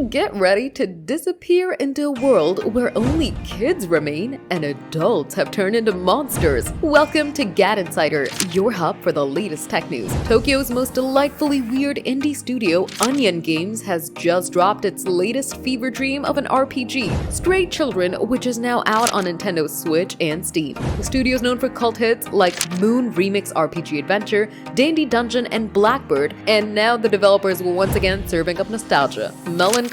Get ready to disappear into a world where only kids remain and adults have turned into monsters. Welcome to GadInsider, your hub for the latest tech news. Tokyo's most delightfully weird indie studio, Onion Games, has just dropped its latest fever dream of an RPG, Stray Children, which is now out on Nintendo Switch and Steam. The studio is known for cult hits like Moon Remix RPG Adventure, Dandy Dungeon, and Blackbird, and now the developers will once again serving up nostalgia, melancholy,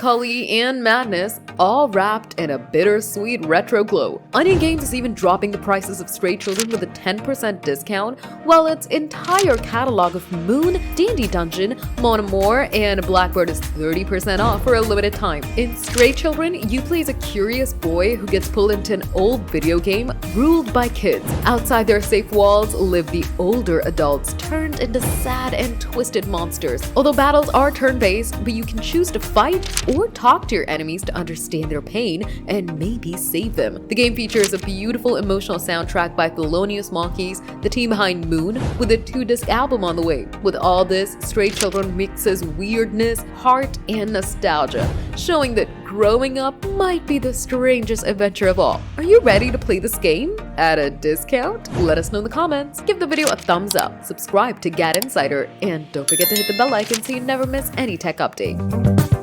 and madness, all wrapped in a bittersweet retro glow. Onion Games is even dropping the prices of Stray Children with a 10% discount, while its entire catalog of Moon, Dandy Dungeon, Mon Amour, and Blackbird is 30% off for a limited time. In Stray Children, you play as a curious boy who gets pulled into an old video game ruled by kids. Outside their safe walls live the older adults turned into sad and twisted monsters. Although battles are turn-based, but you can choose to fight or talk to your enemies to understand their pain and maybe save them. The game features a beautiful emotional soundtrack by Thelonious Monkeys, the team behind Moon, with a 2-disc album on the way. With all this, Stray Children mixes weirdness, heart, and nostalgia, showing that growing up might be the strangest adventure of all. Are you ready to play this game at a discount? Let us know in the comments. Give the video a thumbs up, subscribe to GadInsider, and don't forget to hit the bell icon so you never miss any tech update.